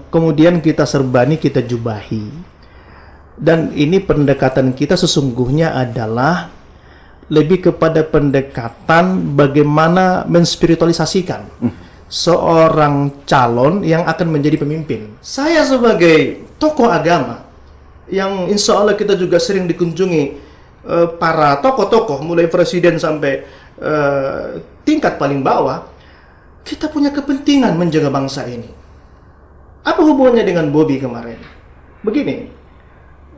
kemudian kita serbani, kita jubahi. Dan ini pendekatan kita sesungguhnya adalah lebih kepada pendekatan bagaimana menspiritualisasikan seorang calon yang akan menjadi pemimpin. Saya sebagai tokoh agama yang insya Allah kita juga sering dikunjungi para tokoh-tokoh mulai presiden sampai tingkat paling bawah, kita punya kepentingan menjaga bangsa ini. Apa hubungannya dengan Bobby kemarin? Begini,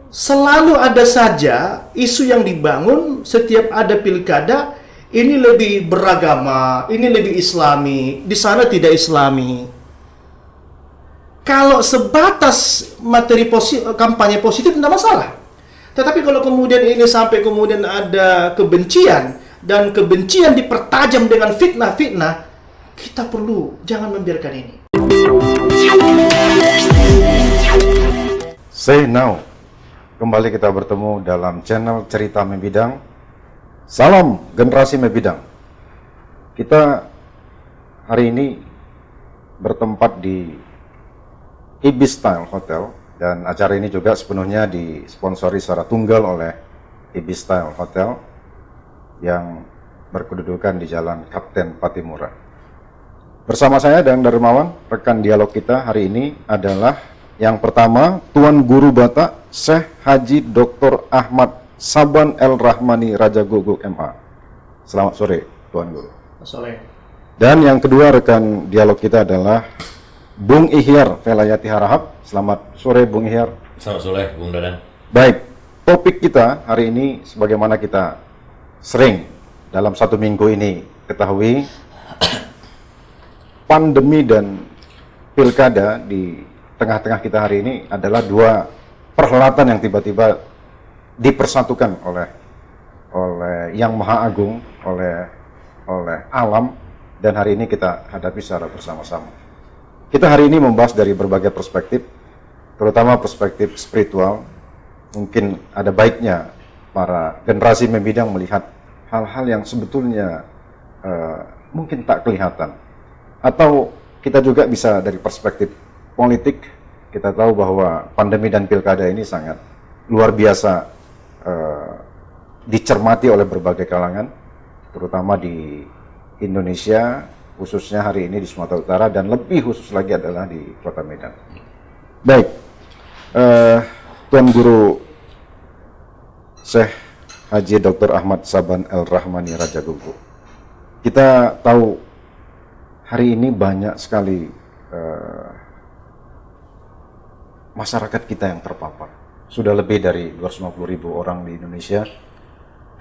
selalu ada saja isu yang dibangun setiap ada pilkada, ini lebih beragama, ini lebih islami, di sana tidak islami. Kalau sebatas materi kampanye positif tidak masalah. Tetapi kalau kemudian ini sampai kemudian ada kebencian, dan kebencian dipertajam dengan fitnah-fitnah, kita perlu jangan membiarkan ini. Say now. Kembali kita bertemu dalam channel Cerita Membidang. Salam generasi Membidang. Kita hari ini bertempat di Ibis Style Hotel, dan acara ini juga sepenuhnya disponsori secara tunggal oleh Ibis Style Hotel yang berkedudukan di Jalan Kapten Patimura. Bersama saya dan Darmawan, rekan dialog kita hari ini adalah yang pertama, Tuan Guru Batak Syekh Haji Dr. Ahmad Saban El Rahmani Raja Guguk MA. Selamat sore, Tuan Guru. Sore. Dan yang kedua rekan dialog kita adalah Bung Ihyar Velayati Harahap. Selamat sore, Bung Ihyar. Selamat sore, Bung Dadang. Baik, topik kita hari ini sebagaimana kita sering dalam satu minggu ini ketahui, pandemi dan pilkada di tengah-tengah kita hari ini adalah dua perhelatan yang tiba-tiba dipersatukan oleh Yang Maha Agung, oleh alam, dan hari ini kita hadapi secara bersama-sama. Kita hari ini membahas dari berbagai perspektif, terutama perspektif spiritual. Mungkin ada baiknya para generasi membidang melihat hal-hal yang sebetulnya mungkin tak kelihatan. Atau kita juga bisa dari perspektif politik. Kita tahu bahwa pandemi dan pilkada ini sangat luar biasa dicermati oleh berbagai kalangan, terutama di Indonesia, khususnya hari ini di Sumatera Utara, dan lebih khusus lagi adalah di Kota Medan. Baik, Tuan Guru Syekh Haji Dr. Ahmad Saban El Rahmani Raja Guguk. Kita tahu hari ini banyak sekali masyarakat kita yang terpapar. Sudah lebih dari 250.000 orang di Indonesia,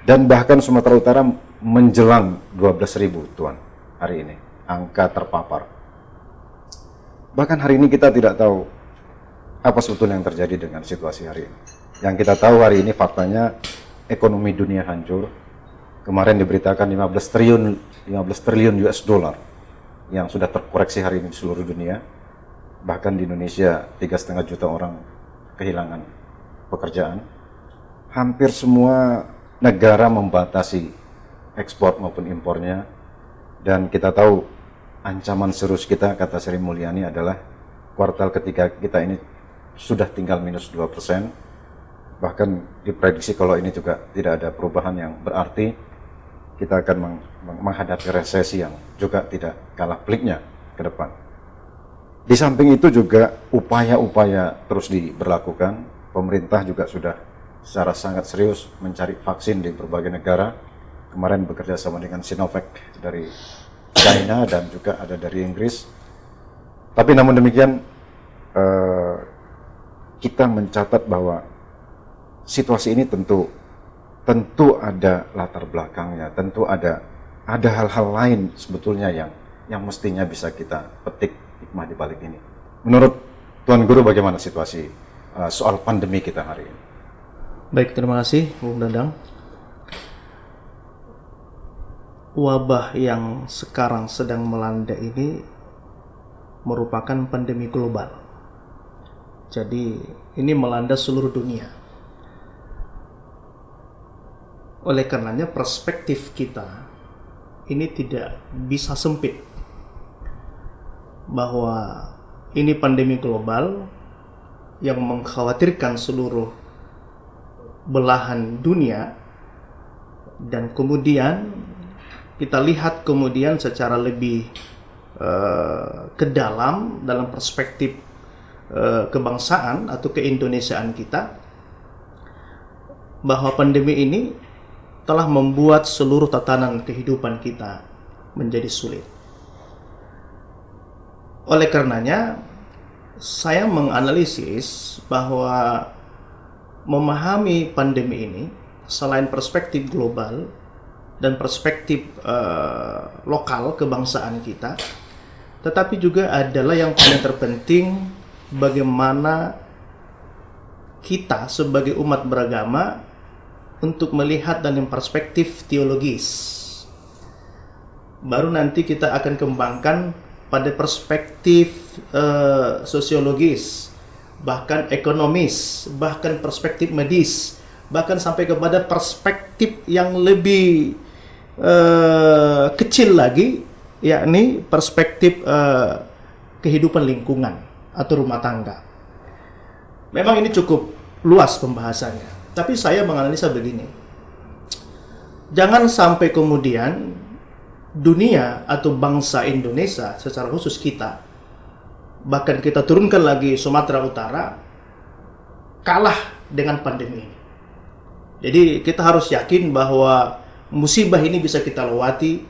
dan bahkan Sumatera Utara menjelang 12.000, Tuan, hari ini angka terpapar. Bahkan hari ini kita tidak tahu apa sebetulnya yang terjadi dengan situasi hari ini. Yang kita tahu hari ini faktanya ekonomi dunia hancur. Kemarin diberitakan 15 triliun US dollar yang sudah terkoreksi hari ini di seluruh dunia. Bahkan di Indonesia 3,5 juta orang kehilangan pekerjaan. Hampir semua negara membatasi ekspor maupun impornya. Dan kita tahu ancaman serius kita, kata Sri Mulyani, adalah kuartal ketiga kita ini sudah tinggal minus 2%. Bahkan diprediksi kalau ini juga tidak ada perubahan yang berarti, kita akan menghadapi resesi yang juga tidak kalah peliknya ke depan. Di samping itu juga upaya-upaya terus diberlakukan. Pemerintah juga sudah secara sangat serius mencari vaksin di berbagai negara. Kemarin bekerja sama dengan Sinovac dari China dan juga ada dari Inggris. Tapi namun demikian kita mencatat bahwa situasi ini tentu ada latar belakangnya, tentu ada hal-hal lain sebetulnya yang mestinya bisa kita petik hikmah di balik ini. Menurut Tuan Guru, bagaimana situasi soal pandemi kita hari ini? Baik, terima kasih Bung Dadang. Wabah yang sekarang sedang melanda ini merupakan pandemi global. Jadi ini melanda seluruh dunia. Oleh karenanya perspektif kita ini tidak bisa sempit, bahwa ini pandemi global yang mengkhawatirkan seluruh belahan dunia, dan kemudian kita lihat kemudian secara lebih ke dalam perspektif kebangsaan atau keindonesiaan kita, bahwa pandemi ini telah membuat seluruh tatanan kehidupan kita menjadi sulit. Oleh karenanya, saya menganalisis bahwa memahami pandemi ini selain perspektif global dan perspektif lokal kebangsaan kita, tetapi juga adalah yang paling terpenting bagaimana kita sebagai umat beragama untuk melihat dan perspektif teologis. Baru nanti kita akan kembangkan pada perspektif sosiologis, bahkan ekonomis, bahkan perspektif medis, bahkan sampai kepada perspektif yang lebih kecil lagi, yakni perspektif kehidupan lingkungan atau rumah tangga. Memang ini cukup luas pembahasannya, tapi saya menganalisa begini. Jangan sampai kemudian dunia atau bangsa Indonesia secara khusus kita, bahkan kita turunkan lagi Sumatera Utara, kalah dengan pandemi ini. Jadi kita harus yakin bahwa musibah ini bisa kita lewati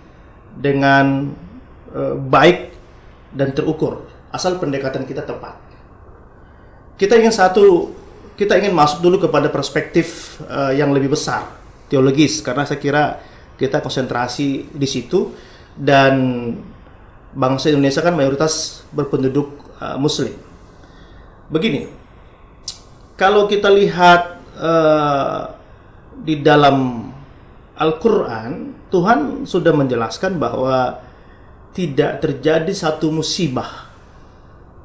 dengan baik dan terukur, asal pendekatan kita tepat. Kita ingin masuk dulu kepada perspektif yang lebih besar, teologis, karena saya kira kita konsentrasi di situ, dan bangsa Indonesia kan mayoritas berpenduduk Muslim. Begini, kalau kita lihat di dalam Al-Quran, Tuhan sudah menjelaskan bahwa tidak terjadi satu musibah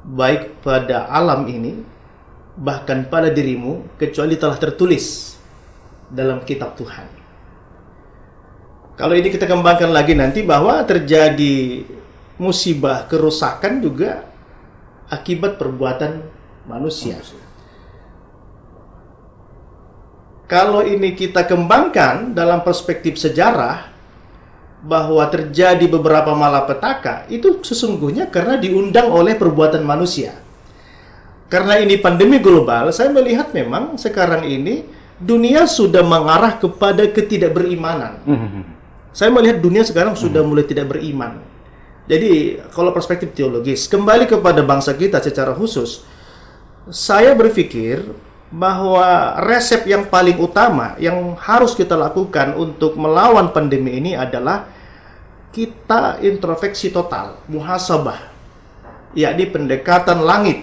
baik pada alam ini, bahkan pada dirimu, kecuali telah tertulis dalam kitab Tuhan. Kalau ini kita kembangkan lagi nanti, bahwa terjadi musibah kerusakan juga akibat perbuatan manusia. Kalau ini kita kembangkan dalam perspektif sejarah, bahwa terjadi beberapa malapetaka, itu sesungguhnya karena diundang oleh perbuatan manusia. Karena ini pandemi global, saya melihat memang sekarang ini dunia sudah mengarah kepada ketidakberimanan. Saya melihat dunia sekarang sudah mulai tidak beriman. Jadi kalau perspektif teologis, kembali kepada bangsa kita secara khusus, saya berpikir bahwa resep yang paling utama yang harus kita lakukan untuk melawan pandemi ini adalah kita introspeksi total, muhasabah, yakni pendekatan langit,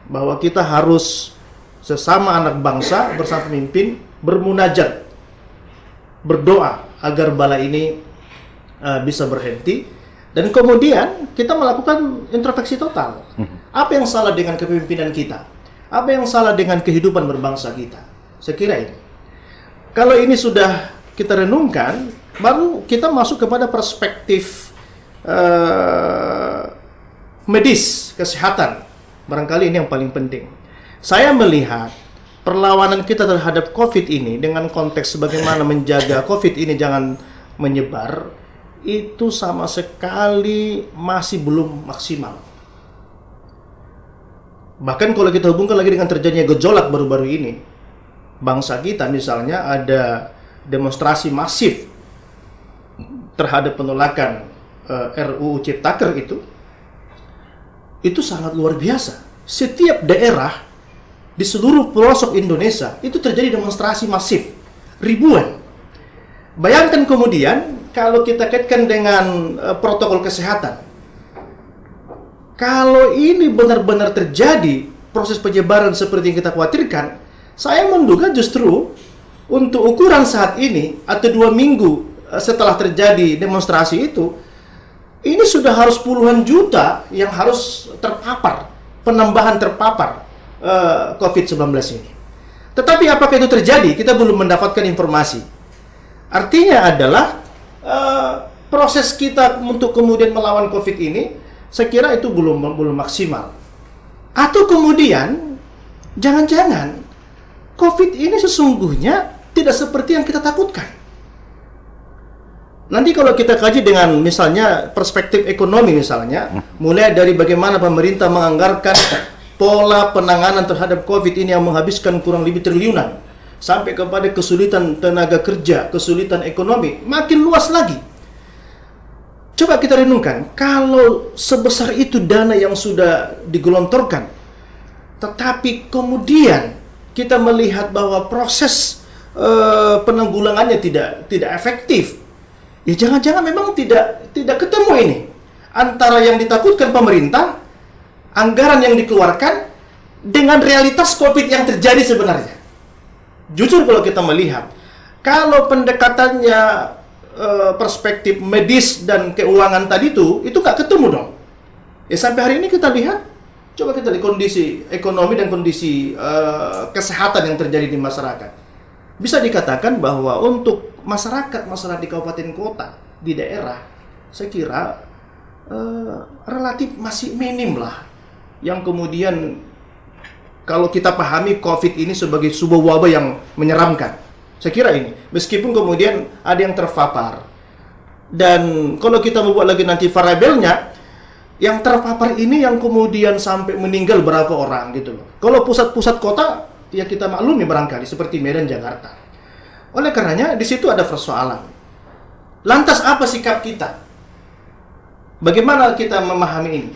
bahwa kita harus sesama anak bangsa bersama pemimpin bermunajat, berdoa agar bala ini bisa berhenti, dan kemudian kita melakukan introspeksi total. Apa yang salah dengan kepemimpinan kita? Apa yang salah dengan kehidupan berbangsa kita? Saya kira ini. Kalau ini sudah kita renungkan, baru kita masuk kepada perspektif medis, kesehatan. Barangkali ini yang paling penting. Saya melihat perlawanan kita terhadap COVID ini dengan konteks bagaimana menjaga COVID ini jangan menyebar, itu sama sekali masih belum maksimal. Bahkan kalau kita hubungkan lagi dengan terjadinya gejolak baru-baru ini, bangsa kita misalnya ada demonstrasi masif terhadap penolakan RUU Ciptaker itu sangat luar biasa. Setiap daerah di seluruh pelosok Indonesia itu terjadi demonstrasi masif, ribuan. Bayangkan kemudian kalau kita kaitkan dengan protokol kesehatan. Kalau ini benar-benar terjadi proses penyebaran seperti yang kita khawatirkan, saya menduga justru untuk ukuran saat ini atau 2 minggu setelah terjadi demonstrasi itu, ini sudah harus puluhan juta yang harus terpapar, penambahan terpapar COVID-19 ini. Tetapi apakah itu terjadi? Kita belum mendapatkan informasi. Artinya adalah proses kita untuk kemudian melawan COVID ini, saya kira itu belum maksimal. Atau kemudian jangan-jangan COVID ini sesungguhnya tidak seperti yang kita takutkan. Nanti kalau kita kaji dengan misalnya perspektif ekonomi misalnya, mulai dari bagaimana pemerintah menganggarkan pola penanganan terhadap COVID ini yang menghabiskan kurang lebih triliunan, sampai kepada kesulitan tenaga kerja, kesulitan ekonomi, makin luas lagi. Coba kita renungkan, kalau sebesar itu dana yang sudah digelontorkan, tetapi kemudian kita melihat bahwa proses penanggulangannya tidak efektif, ya jangan-jangan memang tidak ketemu ini antara yang ditakutkan pemerintah, anggaran yang dikeluarkan, dengan realitas COVID yang terjadi sebenarnya. Jujur kalau kita melihat, kalau pendekatannya perspektif medis dan keuangan tadi itu nggak ketemu dong. Ya sampai hari ini kita lihat, coba kita lihat kondisi ekonomi dan kondisi kesehatan yang terjadi di masyarakat. Bisa dikatakan bahwa untuk masyarakat di kabupaten kota, di daerah, saya kira relatif masih minim lah. Yang kemudian kalau kita pahami COVID ini sebagai sebuah wabah yang menyeramkan. Saya kira ini, meskipun kemudian ada yang terpapar. Dan kalau kita membuat lagi nanti variabelnya, yang terpapar ini yang kemudian sampai meninggal berapa orang gitu loh. Kalau pusat-pusat kota, ya kita maklumi barangkali seperti Medan, Jakarta. Oleh karenanya di situ ada persoalan. Lantas apa sikap kita? Bagaimana kita memahami ini?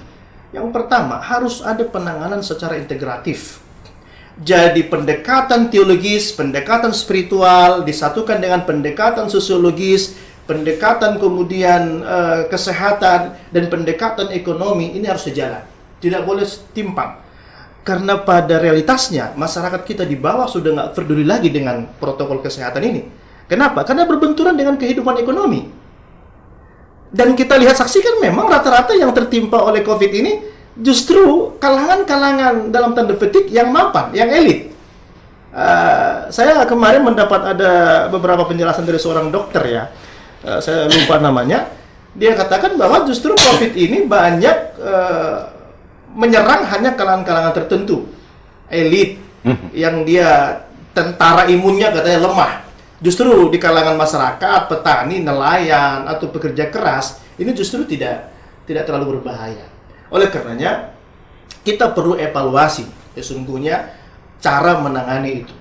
Yang pertama, harus ada penanganan secara integratif. Jadi pendekatan teologis, pendekatan spiritual disatukan dengan pendekatan sosiologis, pendekatan kemudian kesehatan dan pendekatan ekonomi, ini harus sejalan. Tidak boleh timpang. Karena pada realitasnya masyarakat kita di bawah sudah nggak peduli lagi dengan protokol kesehatan ini. Kenapa? Karena berbenturan dengan kehidupan ekonomi. Dan kita lihat saksikan memang rata-rata yang tertimpa oleh COVID ini justru kalangan-kalangan dalam tanda petik yang mapan, yang elit. Saya kemarin mendapat ada beberapa penjelasan dari seorang dokter ya, saya lupa namanya. Dia katakan bahwa justru COVID ini banyak menyerang hanya kalangan-kalangan tertentu, elit, yang dia tentara imunnya katanya lemah. Justru di kalangan masyarakat, petani, nelayan, atau pekerja keras, ini justru tidak terlalu berbahaya. Oleh karenanya, kita perlu evaluasi sesungguhnya cara menangani itu.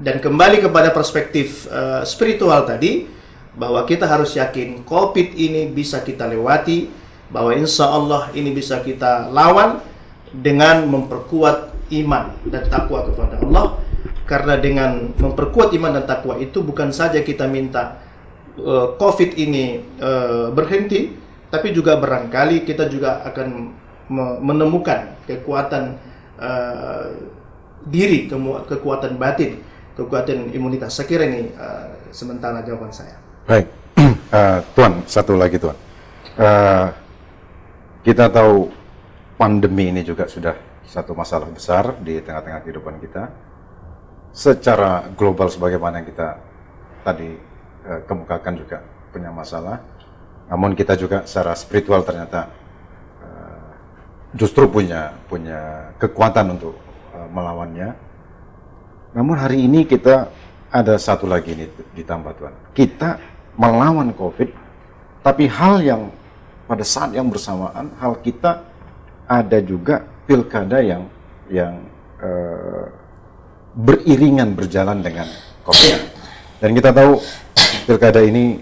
Dan kembali kepada perspektif spiritual tadi, bahwa kita harus yakin COVID ini bisa kita lewati, bahwa insya Allah ini bisa kita lawan dengan memperkuat iman dan takwa kepada Allah. Karena dengan memperkuat iman dan takwa itu bukan saja kita minta COVID ini berhenti, tapi juga barangkali kita juga akan menemukan kekuatan diri, kekuatan batin, kekuatan imunitas. Saya kira ini sementara jawaban saya. Baik, Tuan, satu lagi Tuan. Kita tahu pandemi ini juga sudah satu masalah besar di tengah-tengah kehidupan kita. Secara global sebagaimana yang kita tadi kemukakan juga punya masalah. Namun kita juga secara spiritual ternyata justru punya kekuatan untuk melawannya. Namun hari ini kita ada satu lagi ini ditambah Tuhan. Kita melawan COVID, tapi hal yang pada saat yang bersamaan, hal kita ada juga pilkada yang beriringan berjalan dengan COVID. Dan kita tahu pilkada ini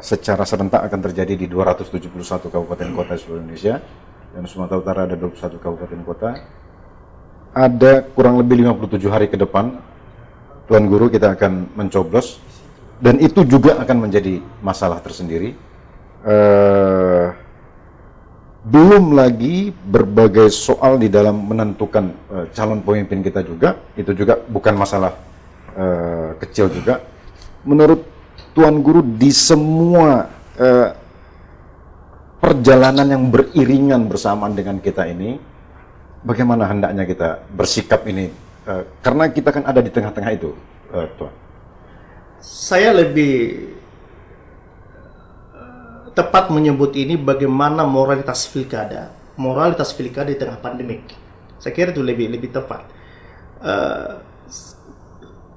secara serentak akan terjadi di 271 kabupaten kota di seluruh Indonesia, dan Sumatera Utara ada 21 kabupaten kota. Ada kurang lebih 57 hari ke depan, Tuan Guru, kita akan mencoblos, dan itu juga akan menjadi masalah tersendiri. Belum lagi berbagai soal di dalam menentukan calon pemimpin kita juga, itu juga bukan masalah kecil juga. Menurut Tuan Guru, di semua perjalanan yang beriringan bersamaan dengan kita ini, bagaimana hendaknya kita bersikap ini? Karena kita kan ada di tengah-tengah itu, Tuan. Saya lebih tepat menyebut ini bagaimana moralitas pilkada, moralitas pilkada di tengah pandemik. Saya kira itu lebih tepat.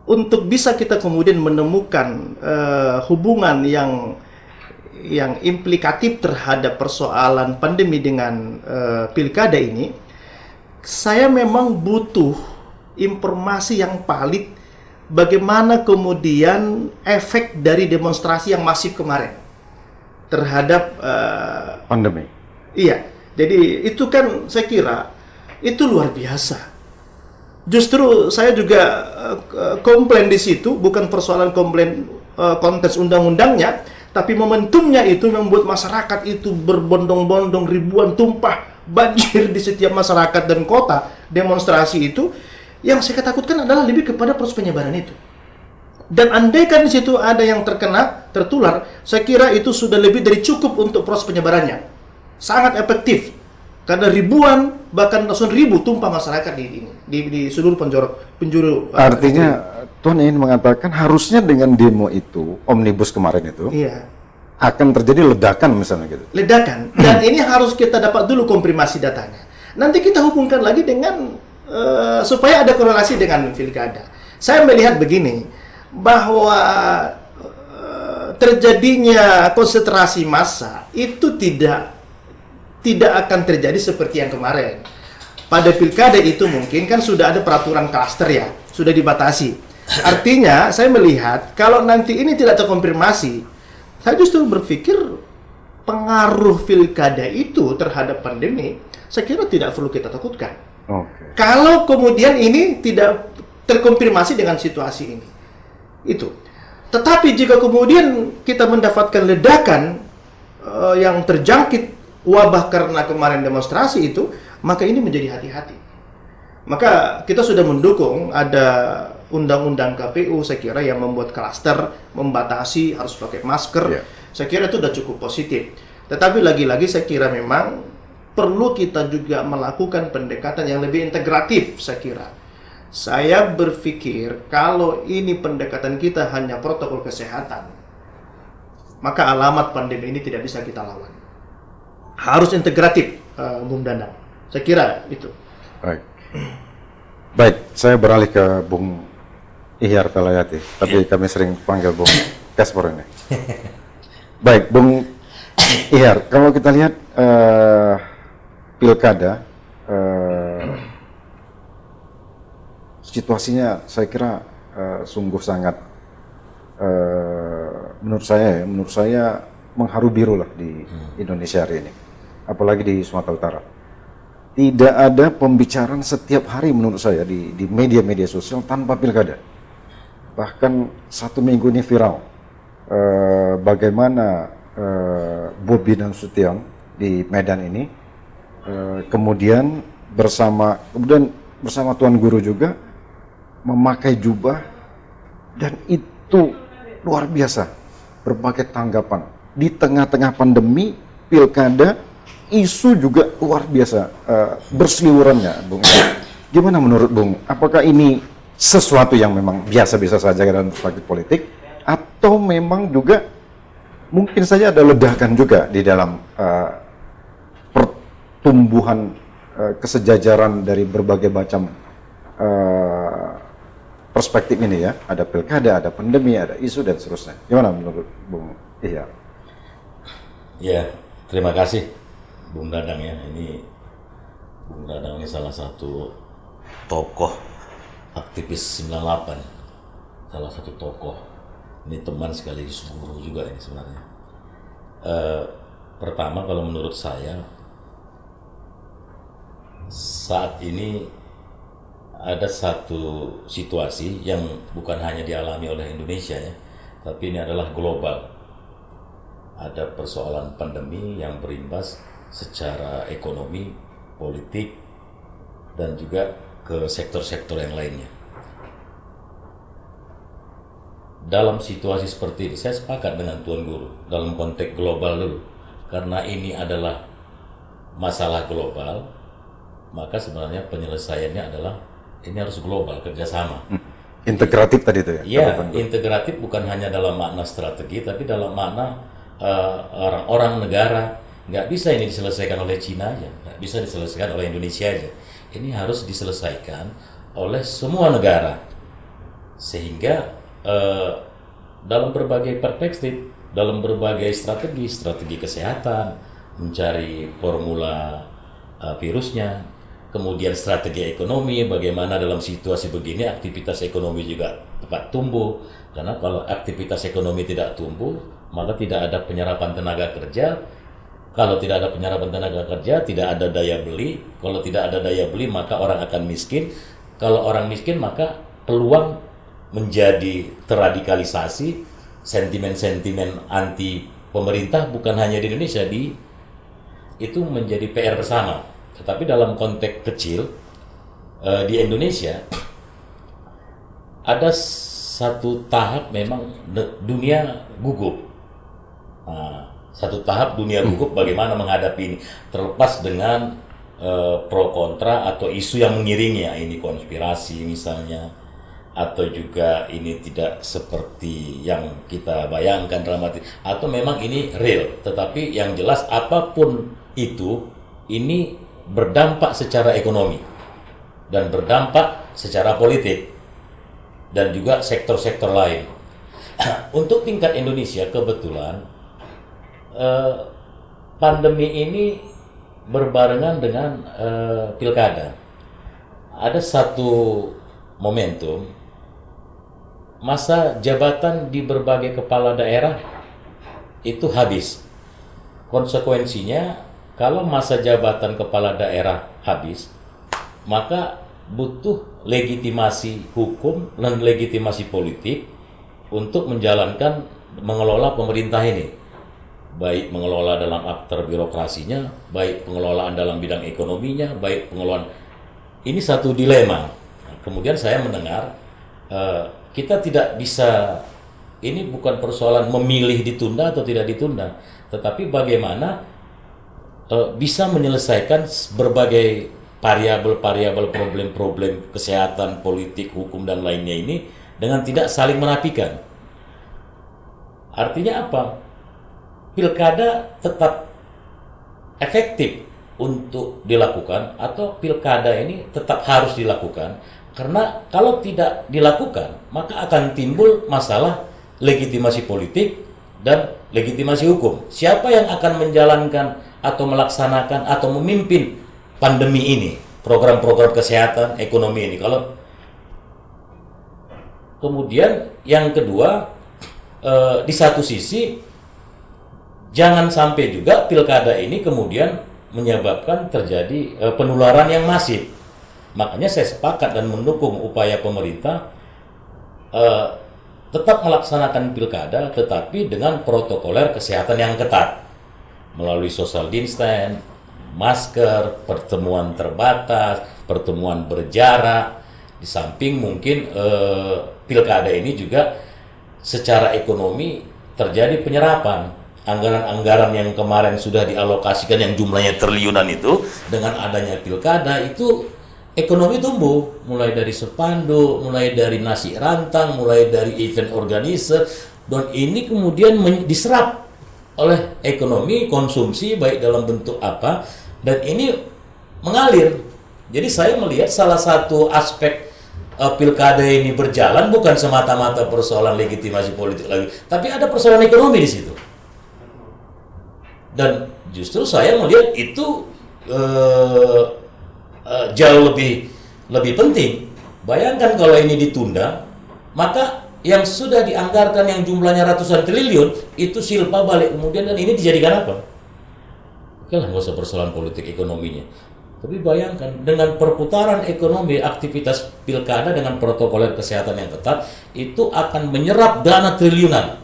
Untuk bisa kita kemudian menemukan hubungan yang implikatif terhadap persoalan pandemi dengan pilkada ini, saya memang butuh informasi yang valid bagaimana kemudian efek dari demonstrasi yang masif kemarin terhadap pandemi. Iya, jadi itu kan saya kira itu luar biasa. Justru saya juga komplain di situ, bukan persoalan komplain konteks undang-undangnya, tapi momentumnya itu membuat masyarakat itu berbondong-bondong, ribuan tumpah banjir di setiap masyarakat dan kota demonstrasi itu. Yang saya takutkan adalah lebih kepada proses penyebaran itu. Dan andaikan di situ ada yang tertular, saya kira itu sudah lebih dari cukup untuk proses penyebarannya. Sangat efektif. Karena ribuan, bahkan ratusan ribu tumpah masyarakat di seluruh penjuru. Artinya, Tuhan ingin mengatakan harusnya dengan demo itu, omnibus kemarin itu, iya, akan terjadi ledakan misalnya gitu. Ledakan. Dan ini harus kita dapat dulu konfirmasi datanya. Nanti kita hubungkan lagi dengan supaya ada korelasi dengan pilkada. Saya melihat begini, bahwa terjadinya konsentrasi massa itu tidak akan terjadi seperti yang kemarin. Pada pilkada itu mungkin kan sudah ada peraturan klaster ya, sudah dibatasi. Artinya saya melihat kalau nanti ini tidak terkonfirmasi, saya justru berpikir pengaruh pilkada itu terhadap pandemi, saya kira tidak perlu kita takutkan. Kalau kemudian ini tidak terkonfirmasi dengan situasi ini, itu. Tetapi jika kemudian kita mendapatkan ledakan yang terjangkit wabah karena kemarin demonstrasi itu, maka ini menjadi hati-hati. Maka kita sudah mendukung ada undang-undang KPU, saya kira yang membuat klaster, membatasi harus pakai masker. Yeah. Saya kira itu sudah cukup positif. Tetapi lagi-lagi saya kira memang perlu kita juga melakukan pendekatan yang lebih integratif, saya kira. Saya berpikir kalau ini pendekatan kita hanya protokol kesehatan, maka alamat pandemi ini tidak bisa kita lawan. Harus integratif, Bung Danang. Saya kira itu. Baik, saya beralih ke Bung Ihyar Velayati, tapi kami sering panggil Bung Kasper ini. Baik, Bung Ihyar, kalau kita lihat pilkada, situasinya saya kira sungguh sangat menurut saya mengharu biru lah di Indonesia hari ini, apalagi di Sumatera Utara. Tidak ada pembicaraan setiap hari menurut saya di media-media sosial tanpa pilkada. Bahkan 1 minggu ini viral bagaimana Bobi Nasution di Medan ini kemudian bersama Tuan Guru juga memakai jubah, dan itu luar biasa berbagai tanggapan di tengah-tengah pandemi pilkada, isu juga luar biasa berseliwerannya, Bung. Gimana menurut Bung? Apakah ini sesuatu yang memang biasa-biasa saja dalam perspektif politik, atau memang juga mungkin saja ada ledakan juga di dalam pertumbuhan kesejajaran dari berbagai macam perspektif ini ya? Ada pilkada, ada pandemi, ada isu dan seterusnya. Gimana menurut Bung Ihyar? Ya, terima kasih Bung Dadang ya. Ini Bung Dadang ini salah satu tokoh aktivis 98, salah satu tokoh. Ini teman sekaligus guru juga ini sebenarnya. Pertama, kalau menurut saya saat ini ada satu situasi yang bukan hanya dialami oleh Indonesia ya, tapi ini adalah global. Ada persoalan pandemi yang berimbas secara ekonomi, politik, dan juga ke sektor-sektor yang lainnya. Dalam situasi seperti ini, saya sepakat dengan Tuan Guru dalam konteks global dulu, karena ini adalah masalah global, maka sebenarnya penyelesaiannya adalah ini harus global, kerjasama. Integratif tadi itu ya? Iya, integratif bukan hanya dalam makna strategi, tapi dalam makna orang-orang negara Nggak bisa ini diselesaikan oleh Cina aja, nggak bisa diselesaikan oleh Indonesia aja. Ini harus diselesaikan oleh semua negara. Sehingga dalam berbagai perspektif, dalam berbagai strategi kesehatan, mencari formula virusnya, kemudian strategi ekonomi, bagaimana dalam situasi begini aktivitas ekonomi juga tepat tumbuh. Karena kalau aktivitas ekonomi tidak tumbuh, maka tidak ada penyerapan tenaga kerja. Kalau tidak ada penyerapan tenaga kerja, tidak ada daya beli. Kalau tidak ada daya beli, maka orang akan miskin. Kalau orang miskin, maka peluang menjadi terradikalisasi, sentimen-sentimen anti pemerintah bukan hanya di Indonesia, itu menjadi PR bersama. Tetapi dalam konteks kecil, di Indonesia, ada satu tahap memang dunia gugup. Satu tahap dunia gugup bagaimana menghadapi ini, terlepas dengan pro kontra atau isu yang mengiringinya, ini konspirasi misalnya, atau juga ini tidak seperti yang kita bayangkan dramatis, atau memang ini real. Tetapi yang jelas apapun itu, ini berdampak secara ekonomi dan berdampak secara politik dan juga sektor-sektor lain. Untuk tingkat Indonesia kebetulan pandemi ini berbarengan dengan pilkada. Ada satu momentum masa jabatan di berbagai kepala daerah itu habis. Konsekuensinya kalau masa jabatan kepala daerah habis, maka butuh legitimasi hukum dan legitimasi politik untuk mengelola pemerintah ini. Baik mengelola dalam aktor birokrasinya, baik pengelolaan dalam bidang ekonominya, baik pengelolaan. Ini satu dilema. Kemudian saya mendengar kita tidak bisa, ini bukan persoalan memilih ditunda atau tidak ditunda, tetapi bagaimana bisa menyelesaikan berbagai variabel-variabel problem-problem kesehatan, politik, hukum dan lainnya ini dengan tidak saling menafikan. Artinya apa? Pilkada tetap efektif untuk dilakukan atau pilkada ini tetap harus dilakukan, karena kalau tidak dilakukan maka akan timbul masalah legitimasi politik dan legitimasi hukum. Siapa yang akan menjalankan atau melaksanakan atau memimpin pandemi ini, program-program kesehatan, ekonomi ini? Kalau kemudian yang kedua, di satu sisi jangan sampai juga pilkada ini kemudian menyebabkan terjadi penularan yang masif. Makanya saya sepakat dan mendukung upaya pemerintah tetap melaksanakan pilkada, tetapi dengan protokoler kesehatan yang ketat melalui social distance, masker, pertemuan terbatas, pertemuan berjarak. Di samping mungkin pilkada ini juga secara ekonomi terjadi penyerapan. Anggaran-anggaran yang kemarin sudah dialokasikan yang jumlahnya triliunan itu, dengan adanya pilkada itu ekonomi tumbuh, mulai dari spanduk, mulai dari nasi rantang, mulai dari event organizer, dan ini kemudian diserap oleh ekonomi konsumsi baik dalam bentuk apa, dan ini mengalir. Jadi saya melihat salah satu aspek pilkada ini berjalan bukan semata-mata persoalan legitimasi politik lagi, tapi ada persoalan ekonomi di situ. Dan justru saya melihat itu jauh lebih penting. Bayangkan kalau ini ditunda, maka yang sudah dianggarkan yang jumlahnya ratusan triliun itu silpa balik kemudian, dan ini dijadikan apa? Oke lah, nggak usah persoalan politik ekonominya. Tapi bayangkan dengan perputaran ekonomi, aktivitas pilkada dengan protokoler kesehatan yang ketat itu akan menyerap dana triliunan.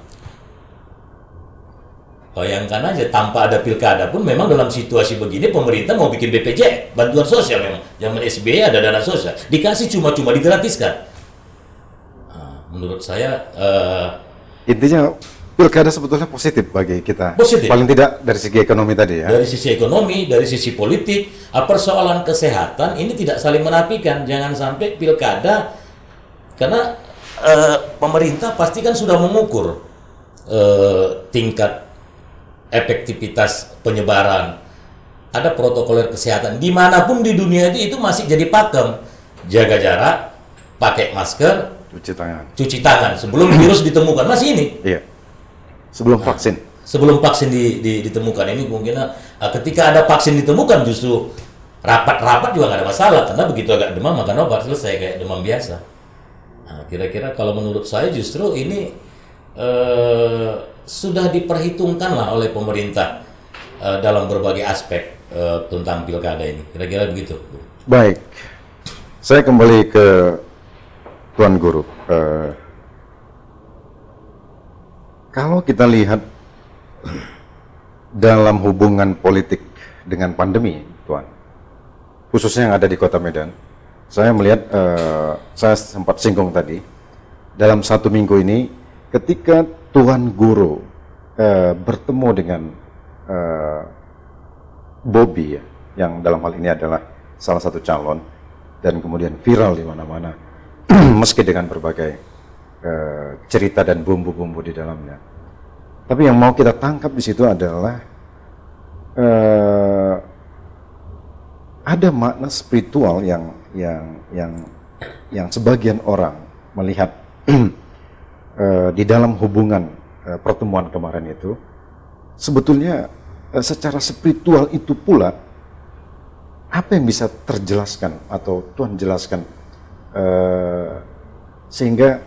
Bayangkan aja, tanpa ada pilkada pun memang dalam situasi begini pemerintah mau bikin BPJS, bantuan sosial, memang zaman SBY ada dana sosial, dikasih cuma-cuma, digratiskan. Menurut saya intinya pilkada sebetulnya positif bagi kita. Positif. Paling tidak dari segi ekonomi tadi ya. Dari sisi ekonomi, dari sisi politik, persoalan kesehatan ini tidak saling menafikan. Jangan sampai pilkada, karena pemerintah pasti kan sudah mengukur tingkat efektivitas penyebaran, ada protokol kesehatan dimanapun di dunia itu masih jadi pakem. Jaga jarak, pakai masker, cuci tangan sebelum virus ditemukan. Masih ini. Iya. Sebelum vaksin. Sebelum vaksin ditemukan ini kemungkinan ketika ada vaksin ditemukan justru rapat-rapat juga nggak ada masalah, karena begitu agak demam makan obat selesai kayak demam biasa. Nah, kira-kira kalau menurut saya justru ini sudah diperhitungkan lah oleh pemerintah dalam berbagai aspek tentang pilkada ini. Kira-kira begitu. Baik, saya kembali ke Tuan Guru. Kalau kita lihat dalam hubungan politik dengan pandemi, Tuan, khususnya yang ada di Kota Medan, saya melihat, saya sempat singgung tadi, dalam 1 minggu ini, ketika Tuan Guru bertemu dengan Bobi, ya, yang dalam hal ini adalah salah satu calon, dan kemudian viral di mana-mana, meski dengan berbagai cerita dan bumbu-bumbu di dalamnya. Tapi yang mau kita tangkap di situ adalah ada makna spiritual yang sebagian orang melihat di dalam hubungan pertemuan kemarin itu, sebetulnya secara spiritual itu pula apa yang bisa terjelaskan atau Tuhan jelaskan sehingga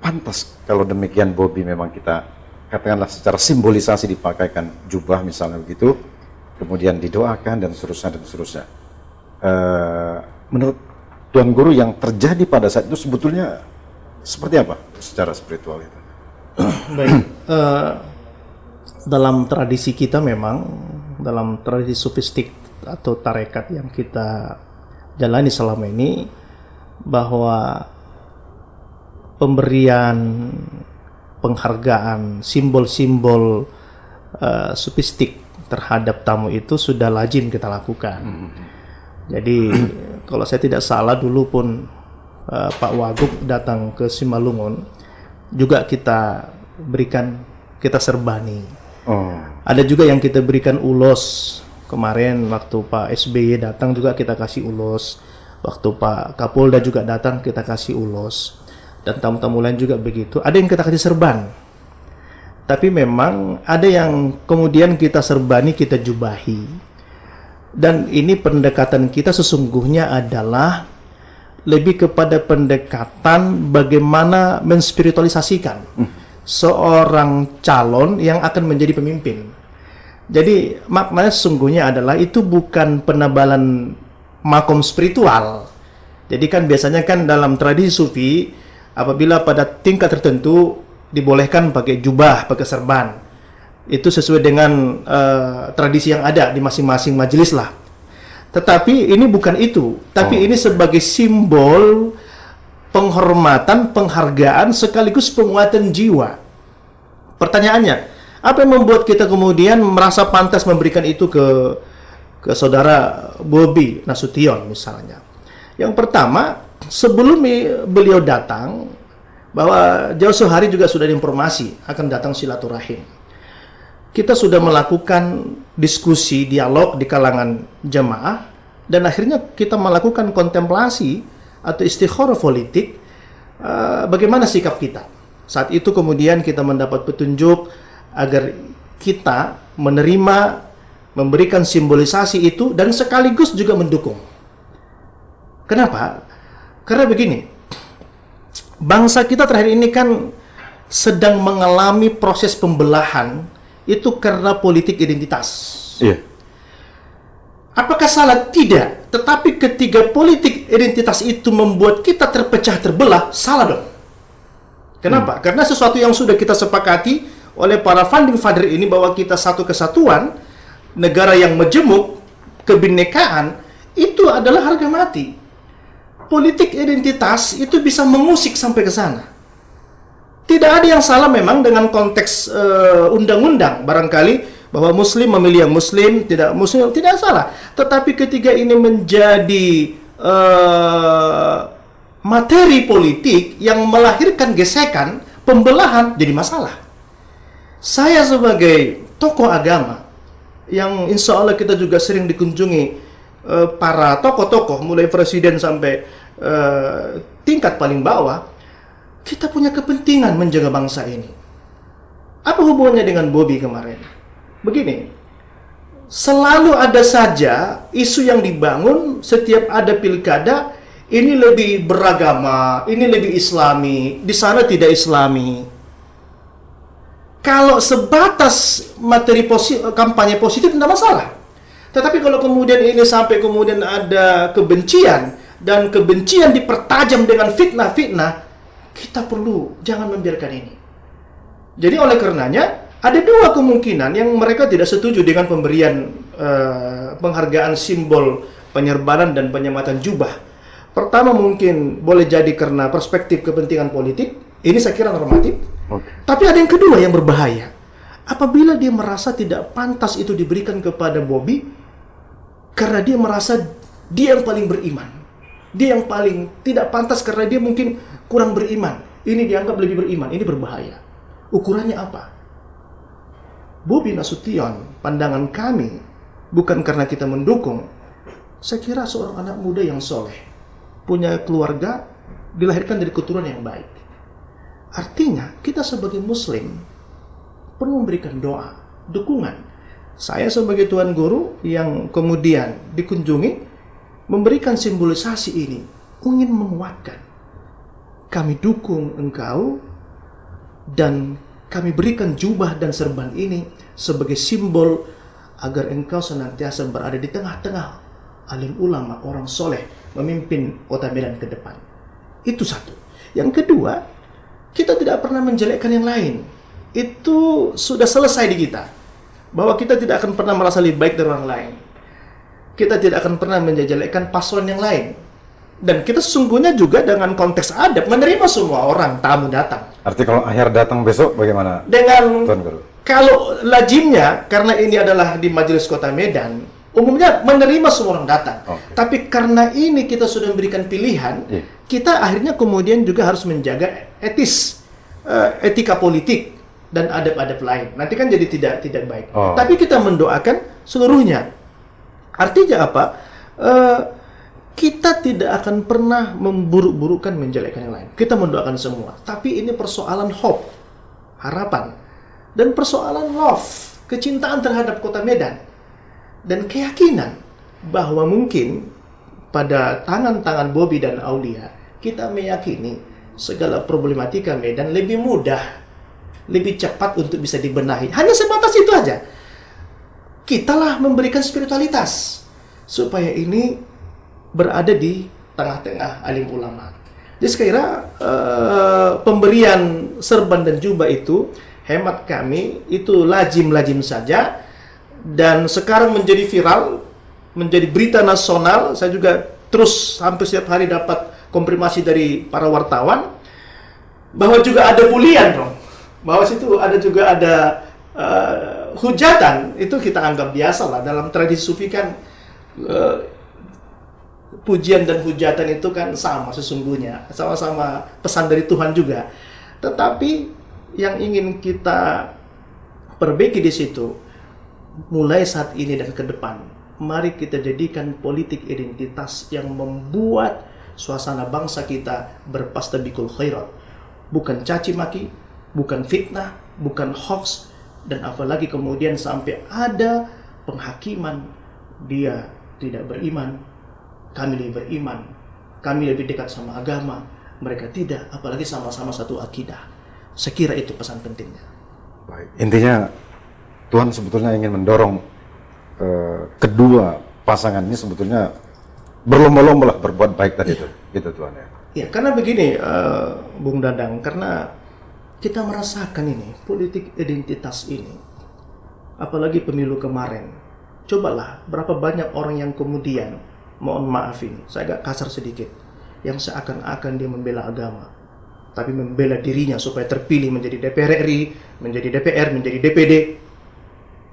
pantas kalau demikian Bobi memang kita katakanlah secara simbolisasi dipakaikan jubah misalnya begitu, kemudian didoakan dan seterusnya. Menurut Tuan Guru yang terjadi pada saat itu sebetulnya seperti apa secara spiritual itu? Baik, dalam tradisi kita memang, dalam tradisi sufistik atau tarekat yang kita jalani selama ini, bahwa pemberian penghargaan, simbol-simbol sufistik terhadap tamu itu sudah lazim kita lakukan. Jadi kalau saya tidak salah dulu pun Pak Wagub datang ke Simalungun juga kita berikan, kita serbani. Ada juga yang kita berikan ulos. Kemarin waktu Pak SBY datang juga kita kasih ulos. Waktu Pak Kapolda juga datang kita kasih ulos. Dan tamu-tamu lain juga begitu. Ada yang kita kasih serban. Tapi memang ada yang kemudian kita serbani, kita jubahi. Dan ini pendekatan kita sesungguhnya adalah lebih kepada pendekatan bagaimana menspiritualisasikan seorang calon yang akan menjadi pemimpin. Jadi maknanya sesungguhnya adalah itu bukan penebalan makom spiritual. Jadi kan biasanya kan dalam tradisi sufi, apabila pada tingkat tertentu dibolehkan pakai jubah, pakai serban, itu sesuai dengan tradisi yang ada di masing-masing majelis lah. Tetapi ini bukan itu, tapi ini sebagai simbol penghormatan, penghargaan sekaligus penguatan jiwa. Pertanyaannya, apa yang membuat kita kemudian merasa pantas memberikan itu ke saudara Bobi Nasution misalnya? Yang pertama, sebelum beliau datang, bahwa jauh hari juga sudah diinformasi akan datang silaturahim. Kita sudah melakukan diskusi, dialog di kalangan jemaah, dan akhirnya kita melakukan kontemplasi atau istikharah politik, bagaimana sikap kita. Saat itu kemudian kita mendapat petunjuk agar kita menerima, memberikan simbolisasi itu, dan sekaligus juga mendukung. Kenapa? Karena begini, bangsa kita terakhir ini kan sedang mengalami proses pembelahan itu karena politik identitas. Iya. Apakah salah? Tidak. Tetapi ketika politik identitas itu membuat kita terpecah terbelah, salah dong. Kenapa? Karena sesuatu yang sudah kita sepakati oleh para founding father ini bahwa kita satu kesatuan, negara yang majemuk, kebinekaan, itu adalah harga mati. Politik identitas itu bisa mengusik sampai ke sana. Tidak ada yang salah memang dengan konteks undang-undang barangkali bahwa muslim memilih yang muslim, tidak muslim tidak salah. Tetapi ketika ini menjadi materi politik yang melahirkan gesekan, pembelahan, jadi masalah. Saya sebagai tokoh agama yang insya Allah kita juga sering dikunjungi para tokoh-tokoh mulai presiden sampai tingkat paling bawah, kita punya kepentingan menjaga bangsa ini. Apa hubungannya dengan Bobby kemarin? Begini, selalu ada saja isu yang dibangun setiap ada pilkada, ini lebih beragama, ini lebih islami, di sana tidak islami. Kalau sebatas materi kampanye positif tidak masalah. Tetapi kalau kemudian ini sampai kemudian ada kebencian, dan kebencian dipertajam dengan fitnah-fitnah, kita perlu jangan membiarkan ini. Jadi oleh karenanya, ada dua kemungkinan yang mereka tidak setuju dengan pemberian penghargaan simbol penyerbanan dan penyematan jubah. Pertama mungkin boleh jadi karena perspektif kepentingan politik, ini saya kira normatif. Tapi ada yang kedua yang berbahaya. Apabila dia merasa tidak pantas itu diberikan kepada Bobby, karena dia merasa dia yang paling beriman. Dia yang paling tidak pantas karena dia mungkin kurang beriman. Ini dianggap lebih beriman, ini berbahaya. Ukurannya apa? Bobi Nasution, pandangan kami, bukan karena kita mendukung. Saya kira seorang anak muda yang soleh, punya keluarga, dilahirkan dari keturunan yang baik. Artinya, kita sebagai muslim perlu memberikan doa, dukungan. Saya sebagai tuan guru yang kemudian dikunjungi, memberikan simbolisasi ini, ingin menguatkan. Kami dukung engkau, dan kami berikan jubah dan serban ini sebagai simbol agar engkau senantiasa berada di tengah-tengah alim ulama, orang soleh, memimpin kota Medan ke depan. Itu satu. Yang kedua, kita tidak pernah menjelekkan yang lain. Itu sudah selesai di kita. Bahwa kita tidak akan pernah merasa lebih baik dari orang lain. Kita tidak akan pernah menjelekkan paslon yang lain. Dan kita sesungguhnya juga dengan konteks adab menerima semua orang tamu datang. Arti kalau akhir datang besok bagaimana? Dengan Tuan Guru. kalau lazimnya karena ini adalah di Majelis Kota Medan, umumnya menerima semua orang datang. Tapi karena ini kita sudah memberikan pilihan, kita akhirnya kemudian juga harus menjaga etika politik dan adab-adab lain. Nanti kan jadi tidak baik. Tapi kita mendoakan seluruhnya. Artinya apa? Kita tidak akan pernah memburuk-burukkan, menjelekkan yang lain. Kita mendoakan semua. Tapi ini persoalan hope, harapan, dan persoalan love, kecintaan terhadap Kota Medan, dan keyakinan bahwa mungkin pada tangan-tangan Bobby dan Aulia, kita meyakini segala problematika Medan lebih mudah, lebih cepat untuk bisa dibenahi. Hanya sebatas itu aja. Kitalah memberikan spiritualitas supaya ini berada di tengah-tengah alim ulama. Jadi sekira pemberian serban dan jubah itu, hemat kami, itu lazim-lazim saja. Dan sekarang menjadi viral, menjadi berita nasional. Saya juga terus hampir setiap hari dapat konfirmasi dari para wartawan bahwa juga ada bulian, dong. Bahwa situ ada juga ada hujatan. Itu kita anggap biasa lah. Dalam tradisi sufi kan pujian dan hujatan itu kan sama sesungguhnya, sama-sama pesan dari Tuhan juga. Tetapi yang ingin kita perbaiki di situ, mulai saat ini dan ke depan, mari kita jadikan politik identitas yang membuat suasana bangsa kita berpastabikul khairat. Bukan caci maki, bukan fitnah, bukan hoax, dan apalagi kemudian sampai ada penghakiman, dia tidak beriman, kami lebih beriman, kami lebih dekat sama agama, mereka tidak, apalagi sama-sama satu akidah. Saya kira itu pesan pentingnya. Baik. Intinya Tuhan sebetulnya ingin mendorong kedua pasangan ini sebetulnya berlomba-lomba lah berbuat baik tadi itu, gitu Tuhan ya. Ya, karena begini, Bung Dadang, karena kita merasakan ini politik identitas ini, apalagi pemilu kemarin. Cobalah berapa banyak orang yang kemudian, mohon maaf ini, saya agak kasar sedikit, yang seakan-akan dia membela agama, tapi membela dirinya supaya terpilih menjadi DPR RI, menjadi DPR, menjadi DPD.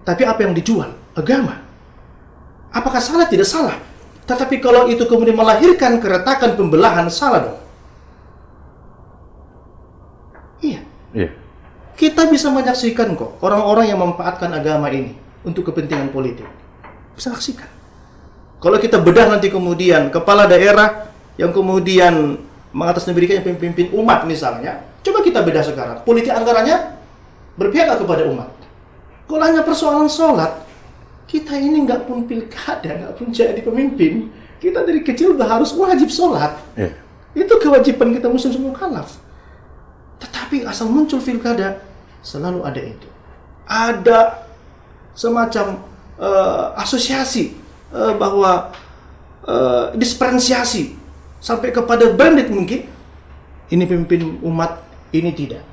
Tapi apa yang dijual? Agama. Apakah salah? Tidak salah. Tetapi kalau itu kemudian melahirkan keretakan, pembelahan, salah dong. Iya. Kita bisa menyaksikan kok orang-orang yang memanfaatkan agama ini untuk kepentingan politik. Bisa saksikan. Kalau kita bedah nanti kemudian kepala daerah yang kemudian mengatasnamakan pemimpin umat misalnya, coba kita bedah sekarang. Politik anggarannya berpihak kepada umat. Kalau hanya persoalan sholat, kita ini nggak pun pilkada, nggak pun jadi pemimpin. Kita dari kecil udah harus wajib sholat. Itu kewajiban kita muslim semua mukallaf. Tetapi asal muncul pilkada, selalu ada itu. Ada semacam asosiasi bahwa diferensiasi sampai kepada bandit mungkin. Ini pemimpin umat, ini tidak.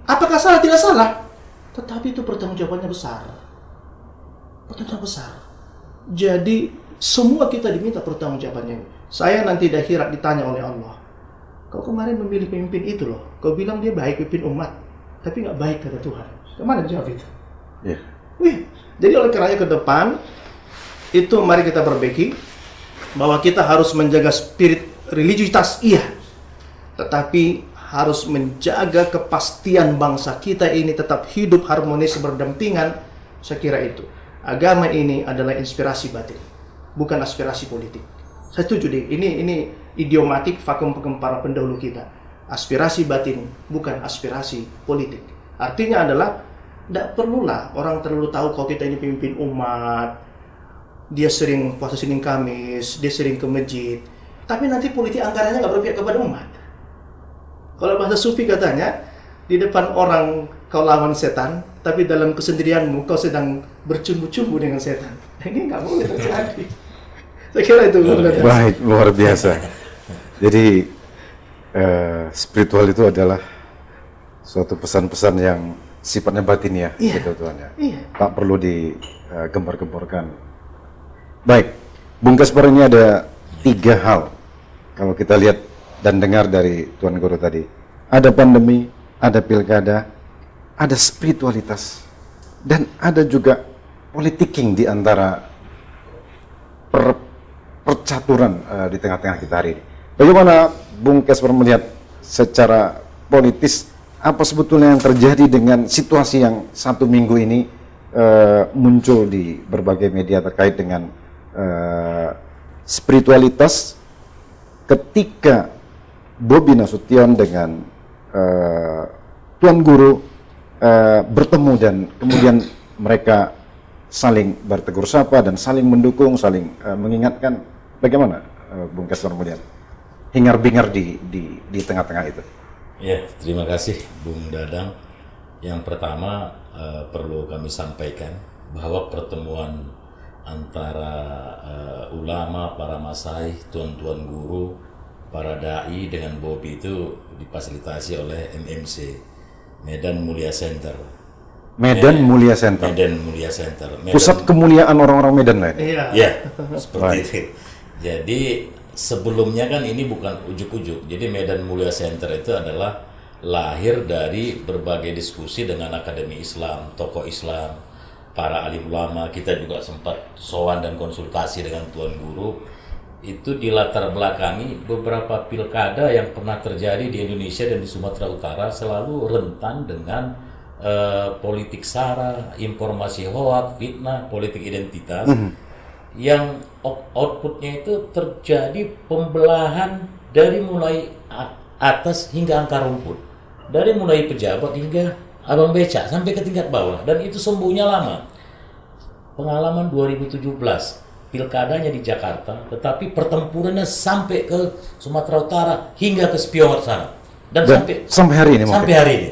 Apakah salah? Tidak salah. Tetapi itu pertanggungjawabannya besar. Pertanggungjawaban besar. Jadi semua kita diminta pertanggungjawabannya. Saya nanti di akhirat ditanya oleh Allah. Kau kemarin memilih pemimpin itu loh. Kau bilang dia baik, pemimpin umat. Tapi nggak baik kata Tuhan. Kemana jawab itu? Jadi oleh karenanya ke depan, itu mari kita perbaiki. Bahwa kita harus menjaga spirit religiusitas, iya. Tetapi harus menjaga kepastian bangsa kita ini tetap hidup harmonis berdampingan. Saya kira itu. Agama ini adalah inspirasi batin. Bukan aspirasi politik. Saya setuju deh. Ini idiomatik vakum para pendahulu kita. Aspirasi batin bukan aspirasi politik. Artinya adalah tidak perlulah orang terlalu tahu kalau kita ini pemimpin umat. Dia sering puasa Senin Kamis, dia sering ke masjid. Tapi nanti politik anggarannya nggak berpihak kepada umat. Kalau bahasa Sufi katanya, di depan orang kau lawan setan, tapi dalam kesendirianmu kau sedang bercumbu-cumbu dengan setan. Ini nggak boleh terjadi. Saya kira itu. Baik, luar biasa. Jadi spiritual itu adalah suatu pesan-pesan yang sifatnya batin ya, gitu Tuhan ya. Tak perlu digembar-gemborkan. Baik, Bung Kasper, ini ada 3 hal kalau kita lihat dan dengar dari Tuan Guru tadi. Ada pandemi, ada pilkada, ada spiritualitas, dan ada juga politiking di antara percaturan di tengah-tengah kita hari ini. Bagaimana Bung Kasper melihat secara politis apa sebetulnya yang terjadi dengan situasi yang 1 minggu ini muncul di berbagai media terkait dengan spiritualitas ketika Bobi Nasution dengan Tuan Guru bertemu dan kemudian mereka saling bertegur sapa dan saling mendukung, saling mengingatkan. Bagaimana Bung Kasper melihat hingar-bingar di tengah-tengah itu? Ya, terima kasih Bung Dadang. Yang pertama perlu kami sampaikan bahwa pertemuan antara ulama, para masai, tuan-tuan guru, para dai dengan Bobi itu difasilitasi oleh MMC, Medan Mulia Center. Medan Mulia Center. Medan Mulia Center. Pusat kemuliaan orang-orang Medan lain. Iya, seperti itu. Jadi sebelumnya kan ini bukan ujuk-ujuk. Jadi Medan Mulia Center itu adalah lahir dari berbagai diskusi dengan Akademi Islam, tokoh Islam, para alim ulama. Kita juga sempat sowan dan konsultasi dengan Tuan Guru. Itu di latar belakangi beberapa pilkada yang pernah terjadi di Indonesia dan di Sumatera Utara selalu rentan dengan politik sara, informasi hoak, fitnah, politik identitas. Yang outputnya itu terjadi pembelahan dari mulai atas hingga akar rumput, dari mulai pejabat hingga abang becak sampai ke tingkat bawah, dan itu sembuhnya lama. Pengalaman 2017 pilkadanya di Jakarta, tetapi pertempurannya sampai ke Sumatera Utara hingga ke Spiongot sana, dan sampai hari ini sampai hari ini